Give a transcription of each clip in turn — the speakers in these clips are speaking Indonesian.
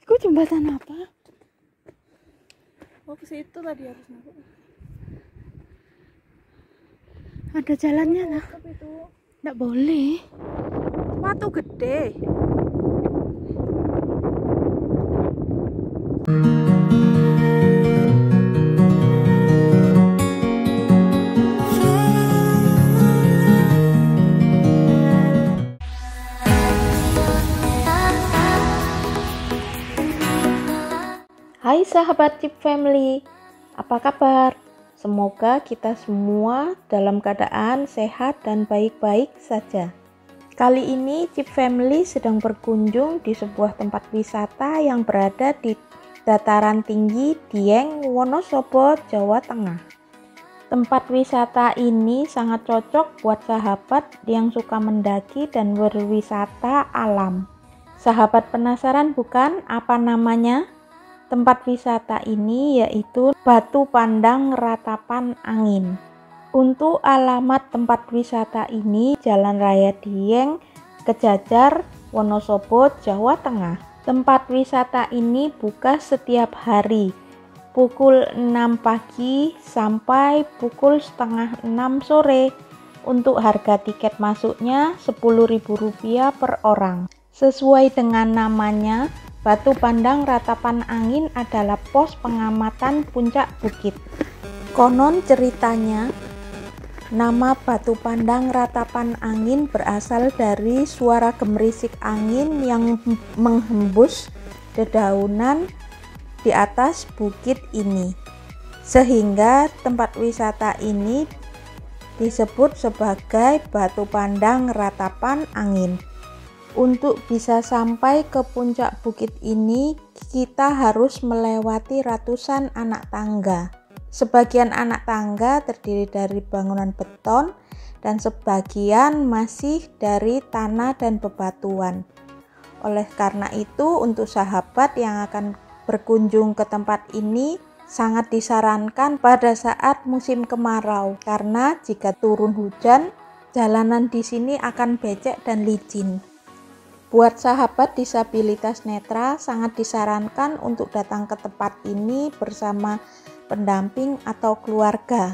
Itu jembatan apa? Oh, ke situ tadi harusnya. Ada jalannya lah. Tapi itu Nggak boleh. batu gede. Hai sahabat Chip Family, apa kabar? Semoga kita semua dalam keadaan sehat dan baik-baik saja. Kali ini Chip Family sedang berkunjung di sebuah tempat wisata yang berada di dataran tinggi Dieng, Wonosobo, Jawa Tengah. Tempat wisata ini sangat cocok buat sahabat yang suka mendaki dan berwisata alam. Sahabat penasaran bukan apa namanya? Tempat wisata ini yaitu Batu Pandang Ratapan Angin. Untuk alamat tempat wisata ini Jalan Raya Dieng, Kejajar, Wonosobo, Jawa Tengah. Tempat wisata ini buka setiap hari pukul 6 pagi sampai pukul setengah 6 sore. Untuk harga tiket masuknya Rp10.000 per orang. Sesuai dengan namanya, Batu Pandang Ratapan Angin adalah pos pengamatan puncak bukit. Konon ceritanya, nama Batu Pandang Ratapan Angin berasal dari suara gemerisik angin yang menghembus dedaunan di atas bukit ini. Sehingga tempat wisata ini disebut sebagai Batu Pandang Ratapan Angin. Untuk bisa sampai ke puncak bukit ini, kita harus melewati ratusan anak tangga. Sebagian anak tangga terdiri dari bangunan beton dan sebagian masih dari tanah dan bebatuan. Oleh karena itu, untuk sahabat yang akan berkunjung ke tempat ini sangat disarankan pada saat musim kemarau, karena jika turun hujan, jalanan di sini akan becek dan licin. Buat sahabat disabilitas netra, sangat disarankan untuk datang ke tempat ini bersama pendamping atau keluarga,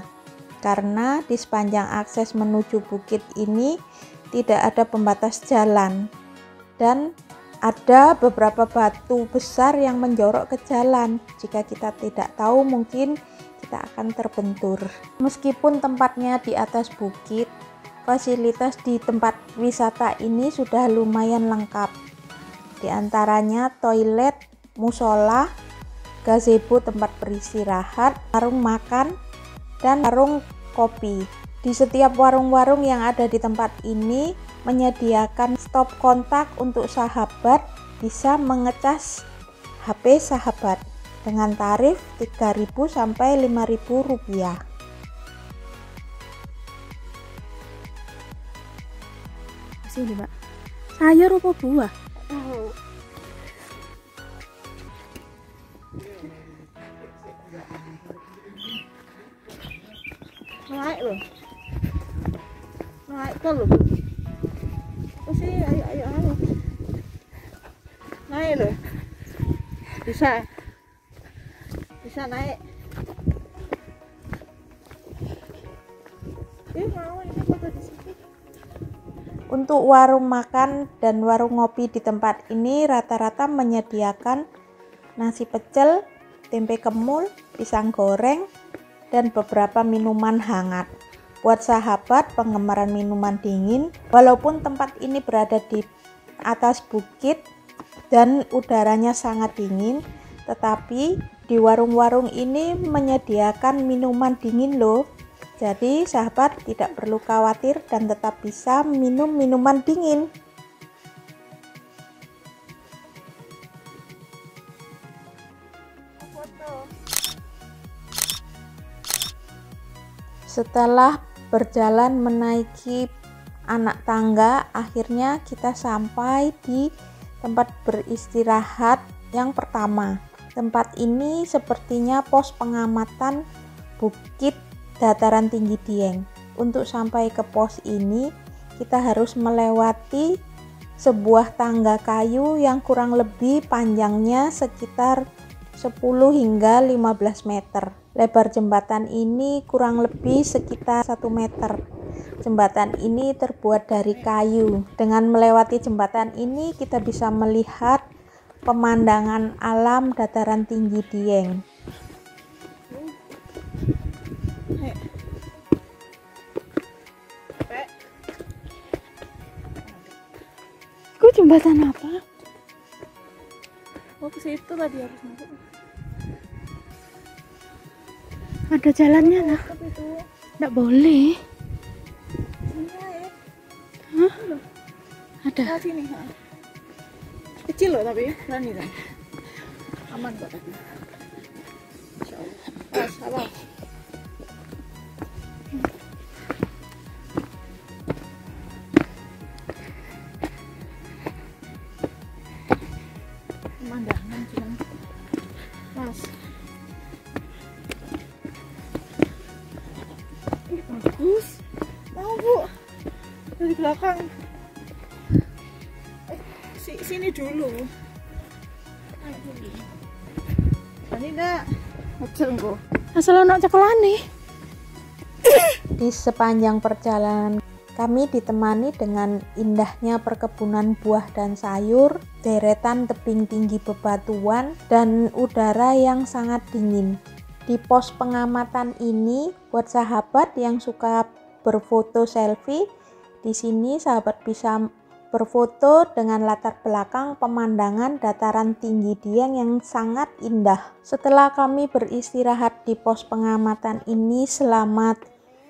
karena di sepanjang akses menuju bukit ini tidak ada pembatas jalan dan ada beberapa batu besar yang menjorok ke jalan. Jika kita tidak tahu, mungkin kita akan terbentur. Meskipun tempatnya di atas bukit, fasilitas di tempat wisata ini sudah lumayan lengkap. Di antaranya toilet, musola, gazebo tempat beristirahat, warung makan, dan warung kopi. Di setiap warung-warung yang ada di tempat ini menyediakan stop kontak untuk sahabat bisa mengecas HP sahabat dengan tarif Rp3.000 sampai Rp5.000. Sini, Mbak. Sayur apa buah? Naik loh. Naik ke loh. Oh sih, ayo. Naik loh. Bisa naik. Mau ini foto di sini. Untuk warung makan dan warung ngopi di tempat ini rata-rata menyediakan nasi pecel, tempe kemul, pisang goreng, dan beberapa minuman hangat. Buat sahabat penggemar minuman dingin, walaupun tempat ini berada di atas bukit dan udaranya sangat dingin, tetapi di warung-warung ini menyediakan minuman dingin loh. Jadi sahabat tidak perlu khawatir dan tetap bisa minum minuman dingin. Setelah berjalan menaiki anak tangga, akhirnya kita sampai di tempat beristirahat yang pertama. Tempat ini sepertinya pos pengamatan bukit dataran tinggi Dieng. Untuk sampai ke pos ini, kita harus melewati sebuah tangga kayu yang kurang lebih panjangnya sekitar 10 hingga 15 meter. Lebar jembatan ini kurang lebih sekitar 1 meter. Jembatan ini terbuat dari kayu. Dengan melewati jembatan ini kita bisa melihat pemandangan alam dataran tinggi Dieng. Itu jembatan apa? Oh, ke situ tadi harus masuk. Ada jalannya lah. Tapi itu Nggak boleh. sini ya. Hah? Ada. Nah, sini. Ha. Kecil loh tapi berani kan. Aman kok tapi. Insyaallah. Awas. Pemandangan cuman. Mas. Bagus. Mau Bu. Dari belakang. Sini dulu. Ayo dulu. Ini enggak. Ngecel kok. Asal anak cekelan nih. Di sepanjang perjalanan kami ditemani dengan indahnya perkebunan buah dan sayur, deretan tebing tinggi bebatuan, dan udara yang sangat dingin. Di pos pengamatan ini, buat sahabat yang suka berfoto selfie, di sini sahabat bisa berfoto dengan latar belakang pemandangan dataran tinggi Dieng yang sangat indah. Setelah kami beristirahat di pos pengamatan ini selama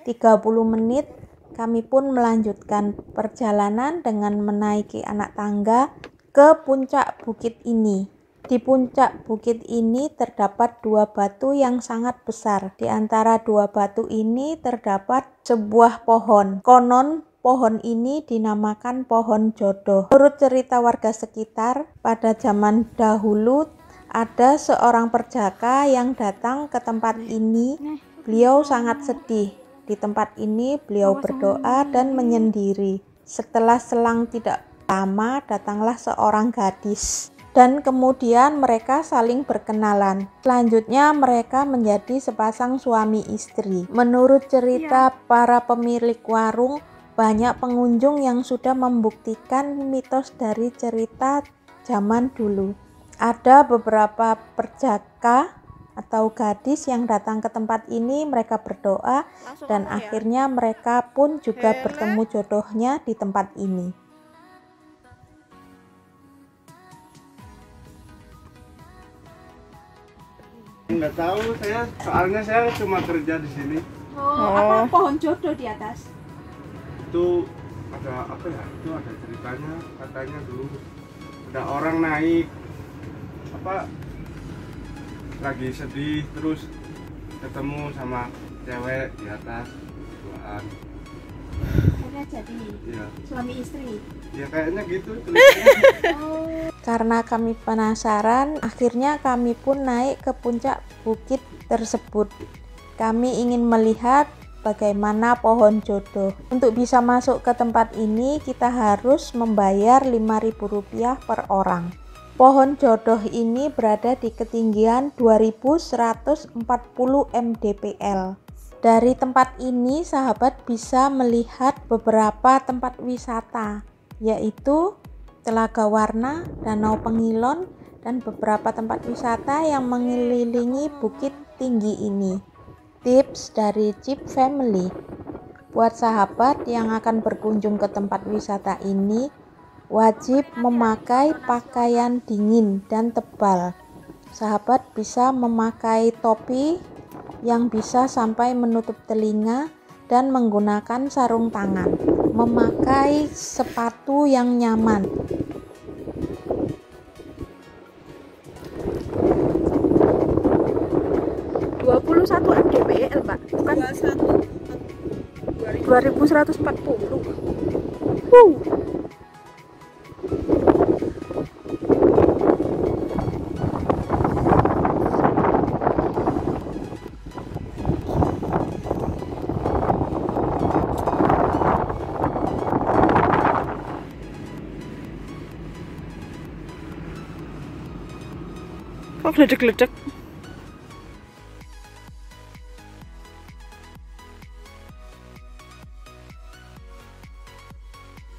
30 menit, kami pun melanjutkan perjalanan dengan menaiki anak tangga ke puncak bukit ini. Di puncak bukit ini terdapat dua batu yang sangat besar. Di antara dua batu ini terdapat sebuah pohon. Konon pohon ini dinamakan pohon jodoh. Menurut cerita warga sekitar, pada zaman dahulu ada seorang perjaka yang datang ke tempat ini. Beliau sangat sedih. Di tempat ini beliau berdoa dan menyendiri. Setelah selang tidak lama datanglah seorang gadis. Dan kemudian mereka saling berkenalan. Selanjutnya mereka menjadi sepasang suami istri. Menurut cerita para pemilik warung, banyak pengunjung yang sudah membuktikan mitos dari cerita zaman dulu. Ada beberapa perjaka atau gadis yang datang ke tempat ini, mereka berdoa dan akhirnya mereka pun juga bertemu jodohnya di tempat ini. Nggak tahu saya, soalnya saya cuma kerja di sini. Apa pohon jodoh di atas? Itu ada apa ya? Itu ada ceritanya, katanya dulu ada orang naik apa lagi sedih terus ketemu sama cewek di atas duaan. Akhirnya jadi suami istri. Ya kayaknya gitu tulisannya. Karena kami penasaran, akhirnya kami pun naik ke puncak bukit tersebut. Kami ingin melihat bagaimana pohon jodoh. Untuk bisa masuk ke tempat ini, kita harus membayar Rp5.000 per orang. Pohon jodoh ini berada di ketinggian 2140 mdpl. Dari tempat ini, sahabat bisa melihat beberapa tempat wisata, yaitu Telaga Warna, Danau Pengilon, dan beberapa tempat wisata yang mengelilingi bukit tinggi ini. Tips dari Jeep Family. Buat sahabat yang akan berkunjung ke tempat wisata ini, wajib memakai pakaian dingin dan tebal. Sahabat bisa memakai topi yang bisa sampai menutup telinga dan menggunakan sarung tangan. Memakai sepatu yang nyaman. mdpl, Mbak. Bukan 2140. Kok gledek-gledek?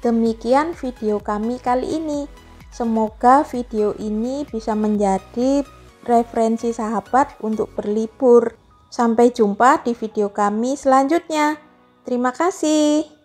Demikian video kami kali ini. Semoga video ini bisa menjadi referensi sahabat untuk berlibur. Sampai jumpa di video kami selanjutnya. Terima kasih.